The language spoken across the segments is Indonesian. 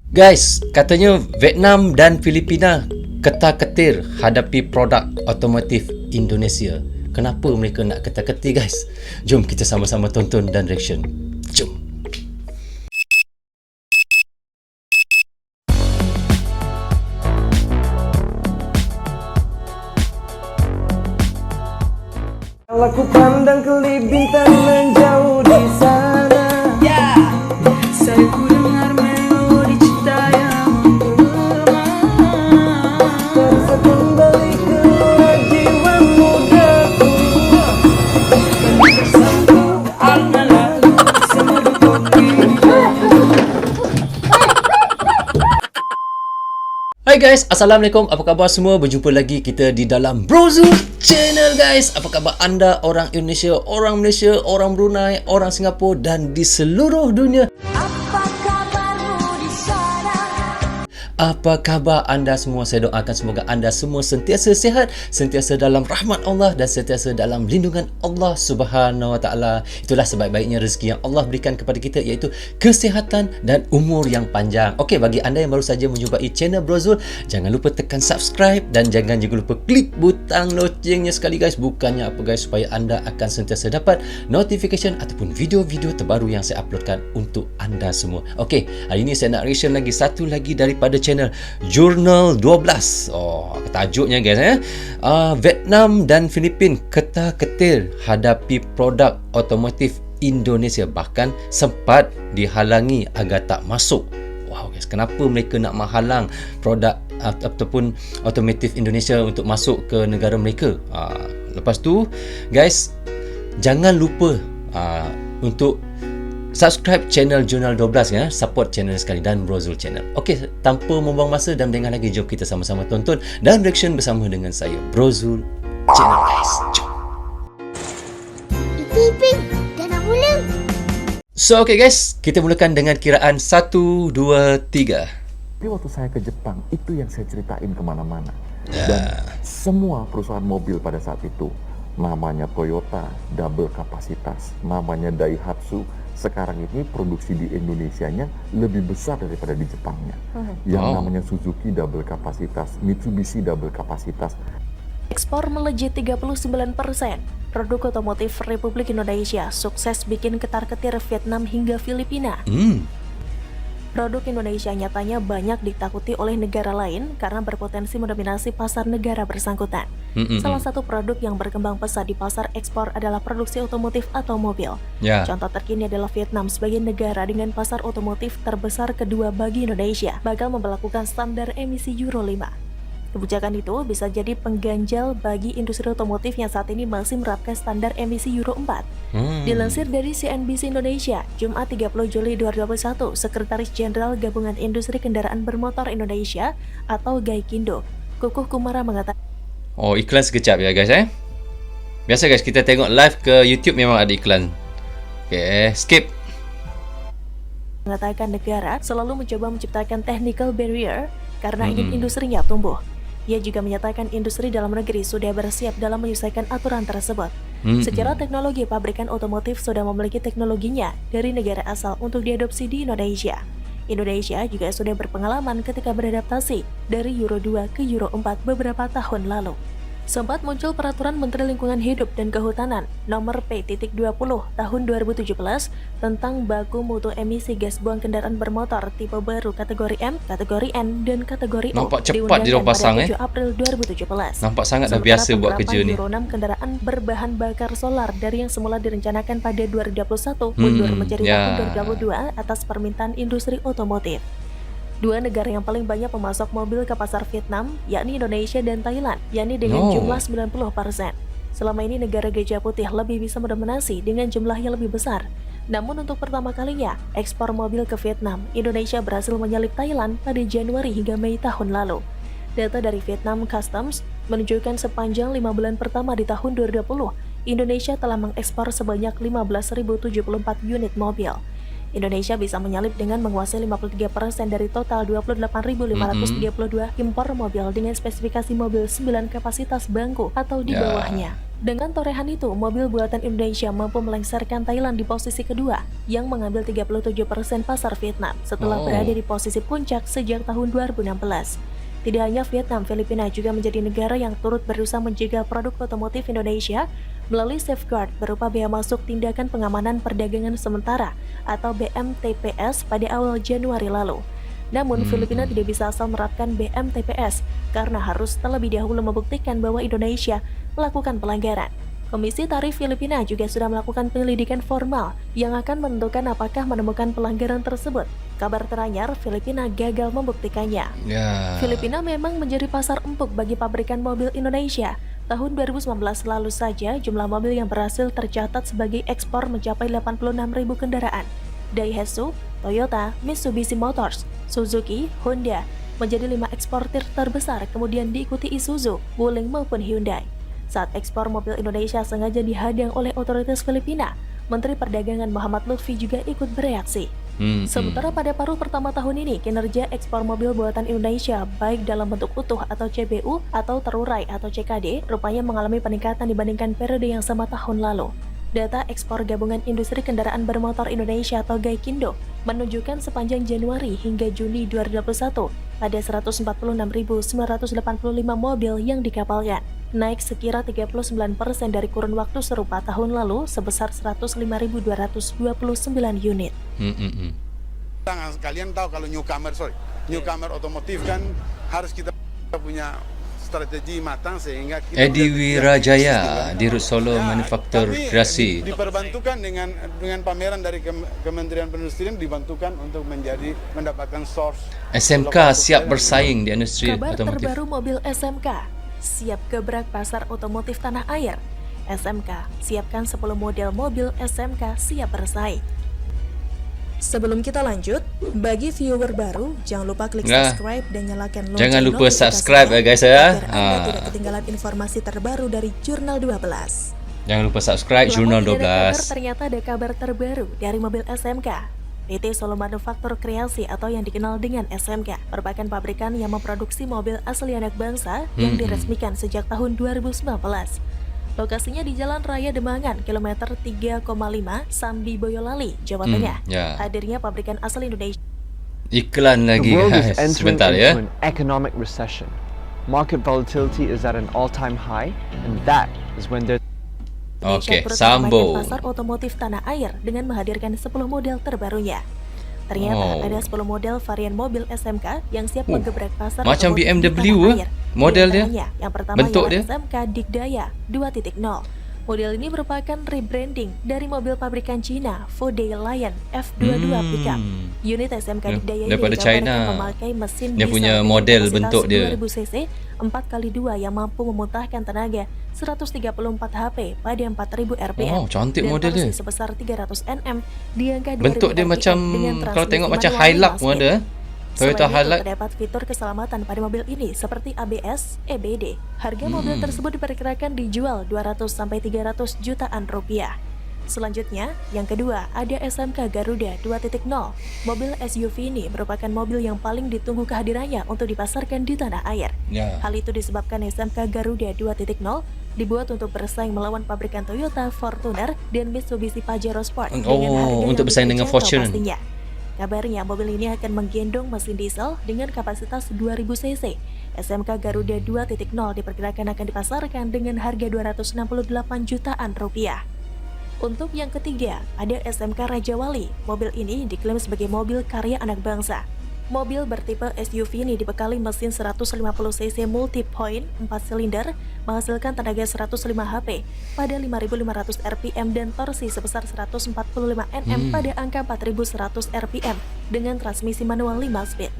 Guys, katanya Vietnam dan Filipina ketar-ketir hadapi produk otomotif Indonesia. Kenapa mereka nak ketar-ketir, guys? Jom kita sama-sama tonton dan reaction. Jom. Kalau ku pandang kelip bintang menjauh di sana, saya ku dengar melodi cinta yang menggema. Terasa kembali keluar jiwa mudaku, kami bersatu alna lalu semua kopi. Hai guys, Assalamualaikum. Apa khabar semua? Berjumpa lagi kita di dalam Brozul Channel, guys. Apa khabar anda, orang Indonesia, orang Malaysia, orang Brunei, orang Singapura dan di seluruh dunia? Apa khabar anda semua? Saya doakan semoga anda semua sentiasa sihat, sentiasa dalam rahmat Allah dan sentiasa dalam lindungan Allah Subhanahu Wa Taala. Itulah sebaik-baiknya rezeki yang Allah berikan kepada kita, iaitu kesihatan dan umur yang panjang. Okey, bagi anda yang baru saja menjumpai channel Brozul, jangan lupa tekan subscribe dan jangan juga lupa klik butang loncengnya sekali, guys. Bukannya apa, guys, supaya anda akan sentiasa dapat notification ataupun video-video terbaru yang saya uploadkan untuk anda semua. Okey, hari ini saya nak reaction lagi satu lagi daripada channel Jurnal 12. Tajuknya, guys, Vietnam dan Filipin ketar-ketir hadapi produk otomotif Indonesia, bahkan sempat dihalangi agar tak masuk. Wow, guys, kenapa mereka nak menghalang produk ataupun otomotif Indonesia untuk masuk ke negara mereka? Lepas tu, guys, jangan lupa untuk subscribe channel Jurnal 12, ya. Support channel sekali dan Brozul Channel. Okey, tanpa membuang masa dan dengan lagi, jom kita sama-sama tonton dan reaction bersama dengan saya, Brozul Channel, guys. Jom. Iping, dah nak mula. So, okay, guys, kita mulakan dengan kiraan 1, 2, 3. Tapi waktu saya ke Jepang, itu yang saya ceritain kemana-mana. Dan semua perusahaan mobil pada saat itu, namanya Toyota, double kapasitas, namanya Daihatsu, sekarang ini produksi di Indonesianya lebih besar daripada di Jepangnya. Yang namanya Suzuki double kapasitas, Mitsubishi double kapasitas. Ekspor melejit 39%. Produk otomotif Republik Indonesia sukses bikin ketar-ketir Vietnam hingga Filipina. Produk Indonesia nyatanya banyak ditakuti oleh negara lain karena berpotensi mendominasi pasar negara bersangkutan. Salah satu produk yang berkembang pesat di pasar ekspor adalah produksi otomotif atau mobil. Contoh terkini adalah Vietnam sebagai negara dengan pasar otomotif terbesar kedua bagi Indonesia bakal memberlakukan standar emisi Euro 5. Kebijakan itu bisa jadi pengganjal bagi industri otomotif yang saat ini masih menerapkan standar emisi Euro 4. Dilansir dari CNBC Indonesia, Jumat 30 Juli 2021, Sekretaris Jenderal Gabungan Industri Kendaraan Bermotor Indonesia atau GAIKINDO, Kukuh Kumara mengatakan, Iklan sekejap ya, guys, Biasa, guys, kita tengok live ke YouTube memang ada iklan. Okay, skip. Mengatakan negara selalu mencoba menciptakan technical barrier karena ingin industrinya tumbuh. Ia juga menyatakan industri dalam negeri sudah bersiap dalam menyelesaikan aturan tersebut. Secara teknologi, pabrikan otomotif sudah memiliki teknologinya dari negara asal untuk diadopsi di Indonesia. Indonesia juga sudah berpengalaman ketika beradaptasi dari Euro 2 ke Euro 4 beberapa tahun lalu. Sempat muncul peraturan Menteri Lingkungan Hidup dan Kehutanan nomor P.20 tahun 2017 tentang baku mutu emisi gas buang kendaraan bermotor tipe baru kategori M, kategori N, dan kategori O. Nampak cepat dia pasang, pada 7 April 2017. Nampak sangat dah biasa buat kerja ni. Euro 6 kendaraan berbahan bakar solar dari yang semula direncanakan pada 2021 mundur menjadi tahun 2022 atas permintaan industri otomotif. Dua negara yang paling banyak memasok mobil ke pasar Vietnam, yakni Indonesia dan Thailand, yakni dengan jumlah 90%. Selama ini negara Gajah Putih lebih bisa mendominasi dengan jumlah yang lebih besar. Namun untuk pertama kalinya, ekspor mobil ke Vietnam, Indonesia berhasil menyalip Thailand pada Januari hingga Mei tahun lalu. Data dari Vietnam Customs menunjukkan sepanjang 5 bulan pertama di tahun 2020, Indonesia telah mengekspor sebanyak 15.074 unit mobil. Indonesia bisa menyalip dengan menguasai 53% dari total 28.532 impor mobil dengan spesifikasi mobil 9 kapasitas bangku atau di bawahnya. Dengan torehan itu, mobil buatan Indonesia mampu melengsarkan Thailand di posisi kedua yang mengambil 37% pasar Vietnam setelah berada di posisi puncak sejak tahun 2016. Tidak hanya Vietnam, Filipina juga menjadi negara yang turut berusaha menjaga produk otomotif Indonesia melalui safeguard berupa bea masuk tindakan pengamanan perdagangan sementara atau BMTPS pada awal Januari lalu. Namun, Filipina tidak bisa asal menerapkan BMTPS karena harus terlebih dahulu membuktikan bahwa Indonesia melakukan pelanggaran. Komisi Tarif Filipina juga sudah melakukan penyelidikan formal yang akan menentukan apakah menemukan pelanggaran tersebut. Kabar teranyar, Filipina gagal membuktikannya. Filipina memang menjadi pasar empuk bagi pabrikan mobil Indonesia. Tahun 2019 lalu saja, jumlah mobil yang berhasil tercatat sebagai ekspor mencapai 86.000 kendaraan. Daihatsu, Toyota, Mitsubishi Motors, Suzuki, Honda menjadi 5 eksportir terbesar, kemudian diikuti Isuzu, Wuling maupun Hyundai. Saat ekspor mobil Indonesia sengaja dihadang oleh otoritas Filipina, Menteri Perdagangan Muhammad Lutfi juga ikut bereaksi. Sementara pada paruh pertama tahun ini, kinerja ekspor mobil buatan Indonesia baik dalam bentuk utuh atau CBU atau terurai atau CKD rupanya mengalami peningkatan dibandingkan periode yang sama tahun lalu. Data ekspor Gabungan Industri Kendaraan Bermotor Indonesia atau GAIKINDO menunjukkan sepanjang Januari hingga Juni 2021 ada 146.985 mobil yang dikapalkan, naik sekira 39% dari kurun waktu serupa tahun lalu sebesar 105.229 unit. Kalian tahu kalau newcomer otomotif kan harus kita punya strategi matang sehingga kita Edi Wirajaya, Dirut Solo Manufaktur Kreasi. Diperbantukan dengan pameran dari Kementerian Perindustrian, dibantukan untuk mendapatkan source. SMK siap bersaing di industri Kabar otomotif. terbaru mobil SMK siap gebrak pasar otomotif tanah air. SMK siapkan 10 model mobil SMK siap bersaing. Sebelum kita lanjut, bagi viewer baru, jangan lupa klik subscribe dan nyalakan lonceng Jangan lupa notifikasinya subscribe ya guys ya. agar Anda tidak ketinggalan informasi terbaru dari Jurnal 12. Jangan lupa subscribe Jurnal Lama tidak ada kabar, 12. ternyata ada kabar terbaru dari mobil SMK. PT Solo Manufaktur Kreasi atau yang dikenal dengan SMK merupakan pabrikan yang memproduksi mobil asli anak bangsa yang diresmikan sejak tahun 2019. Lokasinya di Jalan Raya Demangan, kilometer 3,5, Sambi Boyolali, Jawa Tengah. Hadirnya pabrikan asal Indonesia. Iklan The lagi world is guys. entering Sebentar ya. into an economic recession. Market volatility is at an all-time high, and that is when there's Okey, turut sambung. meramaikan pasar otomotif tanah air dengan menghadirkan 10 model terbarunya. Ternyata ada 10 model varian mobil SMK yang siap menggebrak pasar macam otomotif di BMW tanah air. model Di dia. antaranya, yang pertama Bentuk ialah dia. SMK Dikdaya 2.0. Model ini merupakan rebranding dari mobil pabrikan Cina Fode Lion F22 pickup. Unit SMK Dikdaya ini daripada digambarkan China. memakai mesin Dia diesel punya dengan model kapasitas bentuk dia. 2000 cc 4x2 yang mampu memuntahkan tenaga 134 HP pada 4000 rpm. Oh, cantik dan model dia. torsi sebesar 300 Nm di angka 2000 Bentuk dia rpm macam dengan kalau transmisi tengok macam manual Hilux 5 pun speed. ada. Toyota Selain itu, Hilux. terdapat fitur keselamatan pada mobil ini seperti ABS, EBD. Harga mobil tersebut diperkirakan dijual 200-300 jutaan rupiah. Selanjutnya, yang kedua, ada SMK Garuda 2.0. Mobil SUV ini merupakan mobil yang paling ditunggu kehadirannya untuk dipasarkan di tanah air. Ya. Hal itu disebabkan SMK Garuda 2.0 dibuat untuk bersaing melawan pabrikan Toyota, Fortuner, dan Mitsubishi Pajero Sport dengan harga yang untuk bersaing dengan terjangkau Fortuner. pastinya. Kabarnya mobil ini akan menggendong mesin diesel dengan kapasitas 2000 cc. SMK Garuda 2.0 diperkirakan akan dipasarkan dengan harga 268 jutaan rupiah. Untuk yang ketiga, ada SMK Raja Wali. Mobil ini diklaim sebagai mobil karya anak bangsa. Mobil bertipe SUV ini dibekali mesin 150 cc multi-point 4 silinder, menghasilkan tenaga 105 HP pada 5.500 rpm dan torsi sebesar 145 Nm pada angka 4.100 rpm dengan transmisi manual 5 speed.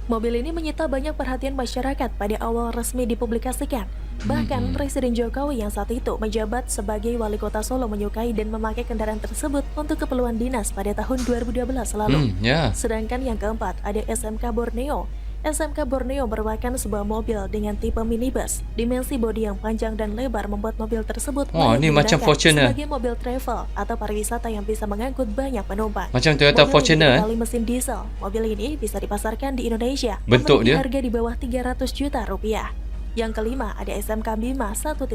Mobil ini menyita banyak perhatian masyarakat pada awal resmi dipublikasikan. Bahkan Presiden Jokowi yang saat itu menjabat sebagai wali kota Solo menyukai dan memakai kendaraan tersebut untuk keperluan dinas pada tahun 2012 lalu. Sedangkan yang keempat ada SMK Borneo. SMK Borneo merupakan sebuah mobil dengan tipe minibus. Dimensi bodi yang panjang dan lebar membuat mobil tersebut Ini macam digunakan Fortuner. sebagai mobil travel atau pariwisata yang bisa mengangkut banyak penumpang. Macam Toyota Mobil Fortuner, ini dibekali mesin diesel. Mobil ini bisa dipasarkan di Indonesia Bentuk memiliki dia. harga di bawah 300 juta rupiah. Yang kelima, ada SMK Bima 1.2.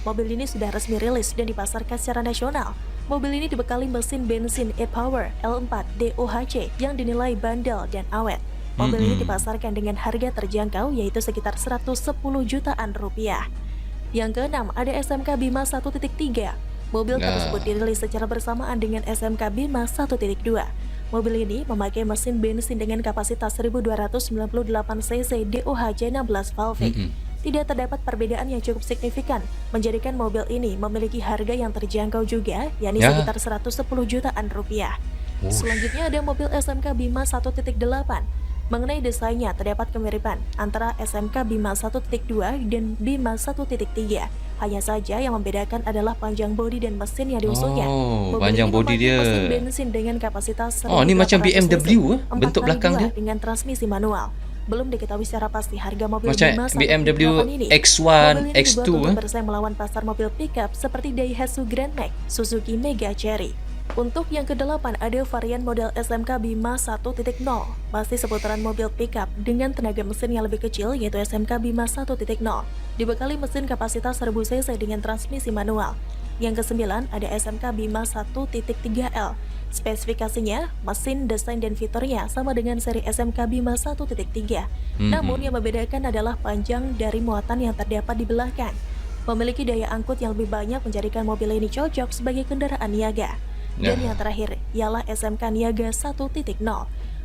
Mobil ini sudah resmi rilis dan dipasarkan secara nasional. Mobil ini dibekali mesin bensin e-Power L4 DOHC yang dinilai bandel dan awet. Mobil ini dipasarkan dengan harga terjangkau yaitu sekitar 110 jutaan rupiah. Yang keenam, ada SMK Bima 1.3. Mobil tersebut dirilis secara bersamaan dengan SMK Bima 1.2. Mobil ini memakai mesin bensin dengan kapasitas 1298 cc DOHC 16 valve. Tidak terdapat perbedaan yang cukup signifikan, menjadikan mobil ini memiliki harga yang terjangkau juga, yakni sekitar 110 jutaan rupiah. Selanjutnya ada mobil SMK Bima 1.8. Mengenai desainnya, terdapat kemiripan antara SMK Bima 1.2 dan Bima 1.3. Hanya saja yang membedakan adalah panjang bodi dan mesin yang diusungnya. Panjang bodi dia. Mesin bensin dengan kapasitas ini macam BMW bentuk belakang dia. Dengan transmisi manual. Belum diketahui secara pasti harga mobil macam Bima 1.8 ini. X1, Mobil ini X2 dibuat untuk bersaing melawan pasar mobil pickup seperti Daihatsu Grand Max, Suzuki Mega Chery. Untuk yang ke-8 ada varian model SMK Bima 1.0, masih seputaran mobil pickup dengan tenaga mesin yang lebih kecil yaitu SMK Bima 1.0, dibekali mesin kapasitas 1000 cc dengan transmisi manual. Yang ke-9 ada SMK Bima 1.3L. Spesifikasinya, mesin, desain, dan fiturnya sama dengan seri SMK Bima 1.3. Namun yang membedakan adalah panjang dari muatan yang terdapat di belakang. Memiliki daya angkut yang lebih banyak menjadikan mobil ini cocok sebagai kendaraan niaga. Dan yang terakhir ialah SMK Niaga 1.0.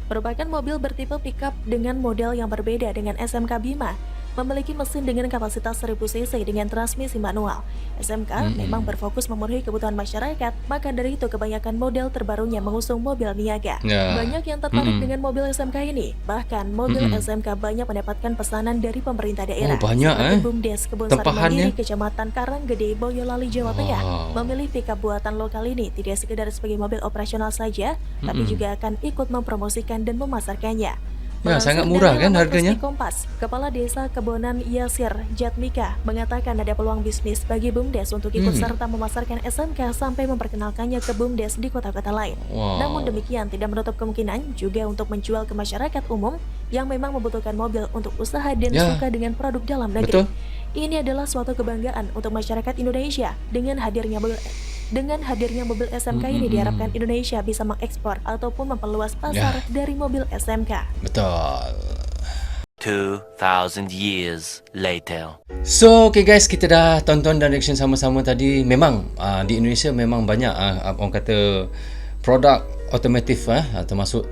Merupakan mobil bertipe pickup dengan model yang berbeda dengan SMK Bima. Memiliki mesin dengan kapasitas 1000 cc dengan transmisi manual. SMK memang berfokus memenuhi kebutuhan masyarakat, maka dari itu kebanyakan model terbarunya mengusung mobil niaga. Banyak yang tertarik dengan mobil SMK ini. Bahkan mobil SMK banyak mendapatkan pesanan dari pemerintah daerah. Banyak BUMDes Kebun Sari Mandiri Kecamatan Karanggede, Boyolali, Jawa Tengah. Memilih pickup buatan lokal ini tidak sekedar sebagai mobil operasional saja, tapi juga akan ikut mempromosikan dan memasarkannya. Sangat murah kan harganya. Kompas, Kepala Desa Kebonan Yasir Jatmika mengatakan ada peluang bisnis bagi BUMDes untuk ikut serta memasarkan SMK sampai memperkenalkannya ke BUMDes di kota-kota lain. Namun demikian tidak menutup kemungkinan juga untuk menjual ke masyarakat umum yang memang membutuhkan mobil untuk usaha dan suka dengan produk dalam negeri. Ini adalah suatu kebanggaan untuk masyarakat Indonesia. Dengan hadirnya mobil SMK ini diharapkan Indonesia bisa mengekspor ataupun memperluas pasar dari mobil SMK. Betul. 2000 years later. So, okay guys, kita dah tonton dan reaction sama-sama tadi. Memang di Indonesia memang banyak orang kata produk otomotif termasuk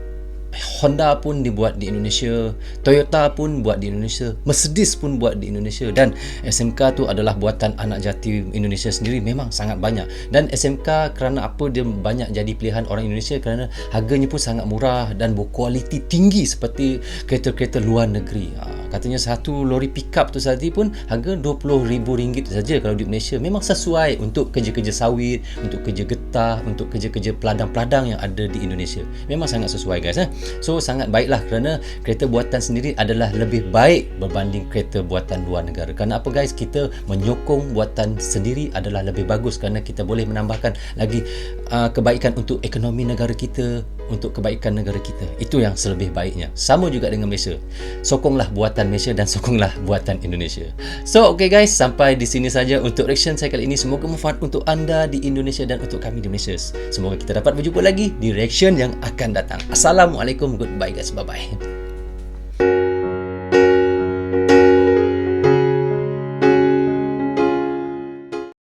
Honda pun dibuat di Indonesia, Toyota pun buat di Indonesia, Mercedes pun buat di Indonesia, dan SMK tu adalah buatan anak jati Indonesia sendiri. Memang sangat banyak. Dan SMK kerana apa dia banyak jadi pilihan orang Indonesia kerana harganya pun sangat murah dan berkualiti tinggi seperti kereta-kereta luar negeri. Katanya satu lori pickup tu saja pun harga RM20,000 saja kalau di Malaysia. Memang sesuai untuk kerja-kerja sawit, untuk kerja getah, untuk kerja-kerja peladang-peladang yang ada di Indonesia. Memang sangat sesuai guys. So sangat baiklah kerana kereta buatan sendiri adalah lebih baik berbanding kereta buatan luar negara. Kerana apa guys? Kita menyokong buatan sendiri adalah lebih bagus kerana kita boleh menambahkan lagi kebaikan untuk ekonomi negara kita, untuk kebaikan negara kita. Itu yang selebih baiknya. Sama juga dengan Malaysia. Sokonglah buatan Malaysia dan sokonglah buatan Indonesia. So okay guys, sampai di sini saja untuk reaction saya kali ini. Semoga bermanfaat untuk anda di Indonesia dan untuk kami di Malaysia. Semoga kita dapat berjumpa lagi di reaction yang akan datang. Assalamualaikum, goodbye guys, bye bye.